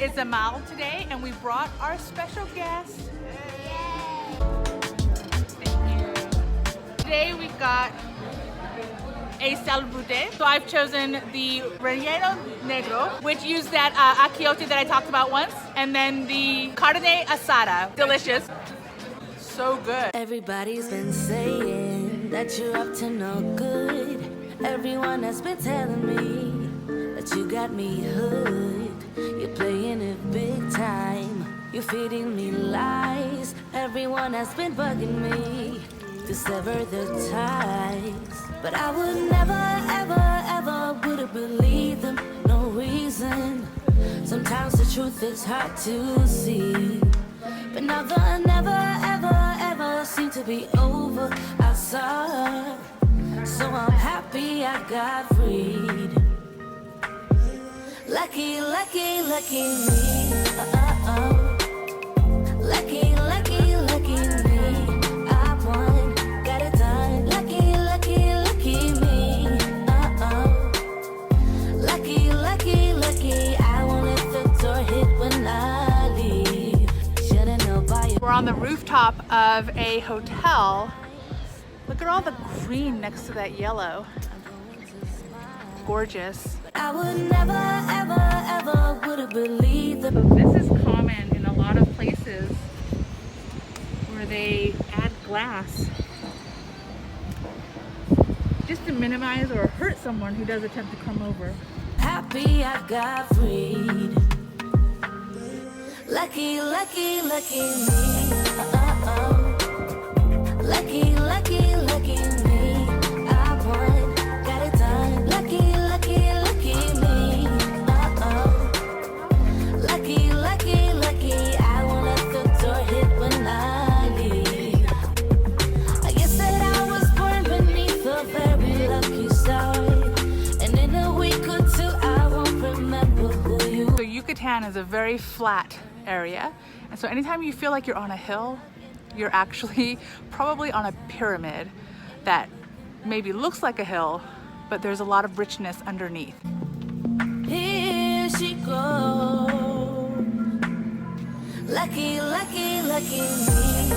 Izamal today, and we brought our special guest. Thank you. Today we got a salbrute. So I've chosen the relleno negro, which used that achiote that I talked about once, and then the carne asada. Delicious. So good. Everybody's been saying that you're up to no good. Everyone has been telling me that you got me hooked. You're playing it big time. You're feeding me lies. Everyone has been bugging me to sever the ties. But I would never, ever, ever would have believed them. No reason. Sometimes the truth is hard to see. But now the never, ever, ever seem to be over. I saw, so I'm happy I got freed. Lucky, lucky, lucky me. Lucky, lucky, lucky me. I won, got it done. Lucky, lucky, lucky me. Lucky, lucky, lucky. I won't let the door hit when I leave. Shouldn't know by you. We're on the rooftop of a hotel. Look at all the green next to that yellow. Gorgeous. I would never, ever, ever would have believed that. This is common in a lot of places where they add glass just to minimize or hurt someone who does attempt to come over. Happy I got freed. Lucky, lucky, lucky me. Lucky, lucky, lucky me. I won, got it done. Lucky, lucky, lucky me. Lucky, lucky, lucky. I won't let the door hit when I leave. I guess that I was born beneath a very lucky star. And in a week or two, I won't remember who you are. So Yucatan is a very flat area, and so anytime you feel like you're on a hill, you're actually probably on a pyramid that maybe looks like a hill, but there's a lot of richness underneath. Here she goes. Lucky, lucky, lucky me.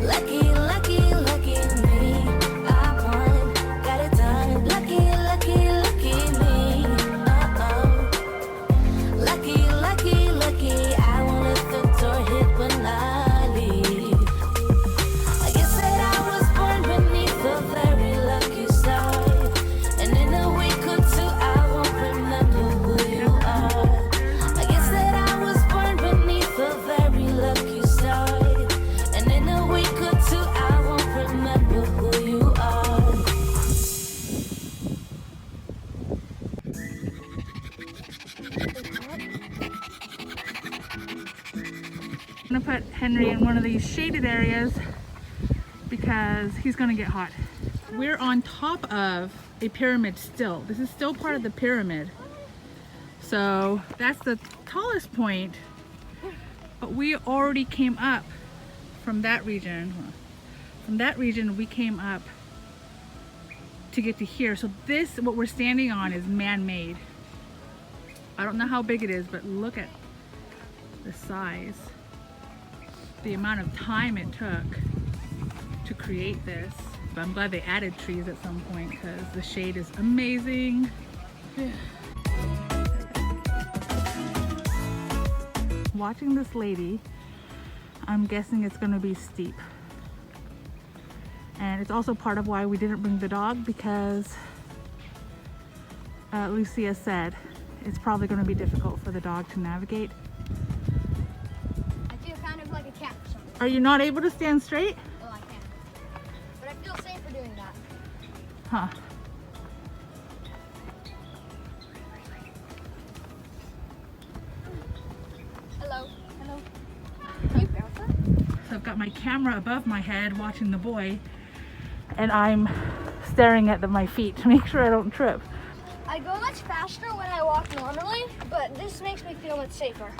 Lucky, lucky, lucky me. I won, got it done. Lucky, lucky, lucky me. Lucky, lucky, lucky. I won't let the door hit when I leave. I guess that I was born beneath a very lucky star. And in a week or two, I won't remember who you are. I guess that I was born beneath a very lucky star. And in a week or two, I won't remember who you are. I'm gonna put Henry in one of these shaded areas because he's gonna get hot. We're on top of a pyramid still. This is still part of the pyramid. So that's the tallest point, but we already came up from that region. From that region, we came up to get to here. So this, what we're standing on, is man-made. I don't know how big it is, but look at the size. The amount of time it took to create this. But I'm glad they added trees at some point because the shade is amazing. Watching this lady, I'm guessing it's going to be steep. And it's also part of why we didn't bring the dog, because Lucia said it's probably going to be difficult for the dog to navigate. I feel kind of like a cat or something. Are you not able to stand straight? Well, I can. But I feel safer doing that. Huh. Hello. Hello. Are you barefoot? So I've got my camera above my head watching the boy, and I'm staring at my feet to make sure I don't trip. I go much faster when I walk normally, but this makes me feel much safer.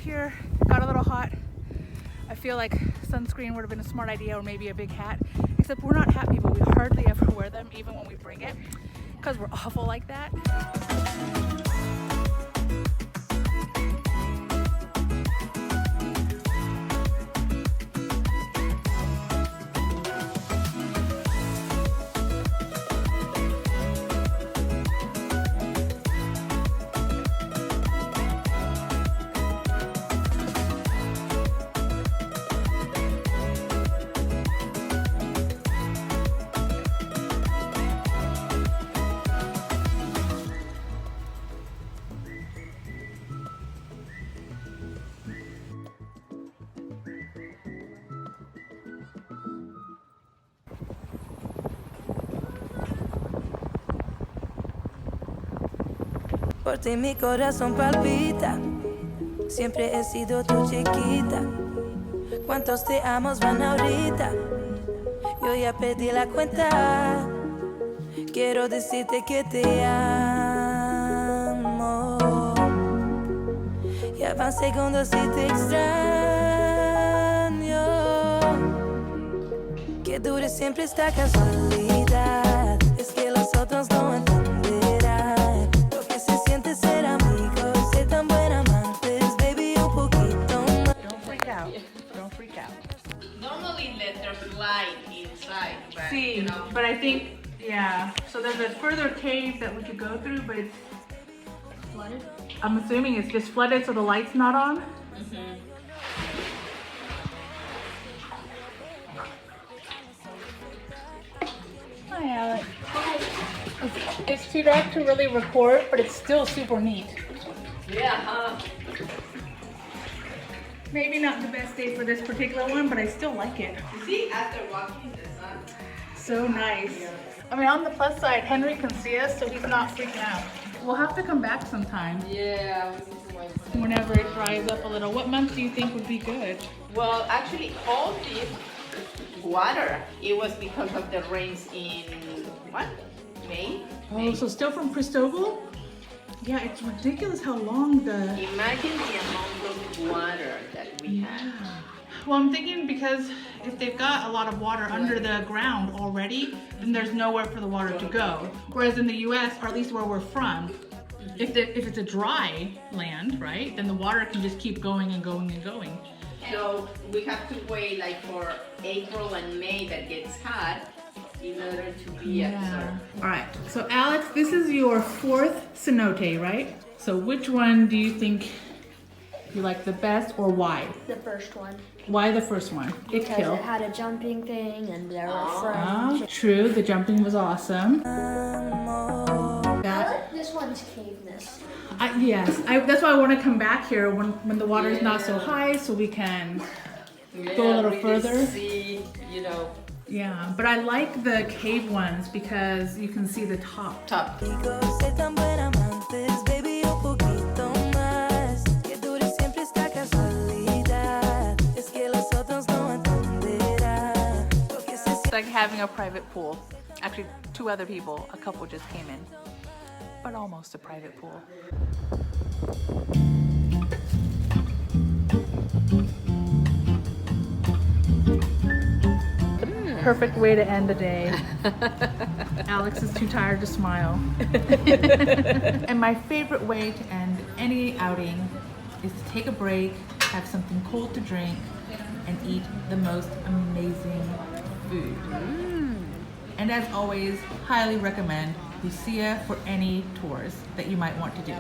here. Got a little hot. I feel like sunscreen would have been a smart idea, or maybe a big hat. Except we're not hat people. We hardly ever wear them, even when we bring it, because we're awful like that. Por ti mi corazón palpita, siempre he sido tu chiquita. ¿Cuántos te amos van ahorita? Yo ya perdí la cuenta. Quiero decirte que te amo. Ya van segundos y te extraño. Que dure siempre esta casualidad. Es que los otros no entenderán lo que se siente ser amigos, ser tan buen amantes, baby, un poquito más. Don't freak out. Don't freak out. Normally let them fly inside, but See, you know. but I think, yeah. So there's a further cave that we could go through, but it's flooded. I'm assuming it's just flooded, so the light's not on. Hi, Alex. It's too dark to really record, but it's still super neat. Yeah, huh? Maybe not the best day for this particular one, but I still like it. You see, after walking in the sun. So nice. I mean, on the plus side, Henry can see us, so he's not freaking out. We'll have to come back sometime Yeah, we need to wait. whenever it dries up a little. What month do you think would be good? Well, actually, all this water, it was because of the rains in what? May? Oh, so still from Cristobal? Yeah, it's ridiculous how long the... Imagine the amount of water that we had. Well, I'm thinking because if they've got a lot of water under the ground already, then there's nowhere for the water to go. Whereas in the US, or at least where we're from, if it's a dry land, right, then the water can just keep going and going and going. So we have to wait like for April and May that gets hot in order to be absorbed. All right, so Alex, this is your fourth cenote, right? So which one do you think you like the best, or why? The first one. Why the first one? It Because killed. it had a jumping thing and there were friends. Oh, true, the jumping was awesome. I That, like this one's caveness. that's why I want to come back here when the water is not so high, so we can go a little really further. See, you know, Yeah, but I like the cave ones because you can see the top. top. Ser tan buen amantes, baby, un poquito más. Que dure siempre esta casualidad. Es que los otros no entenderán lo que se It's like having a private pool. Actually, two other people, a couple just came in, but almost a private pool. Perfect way to end the day. Alex is too tired to smile. And my favorite way to end any outing is to take a break, have something cold to drink, and eat the most amazing food. And as always, highly recommend Lucia for any tours that you might want to do.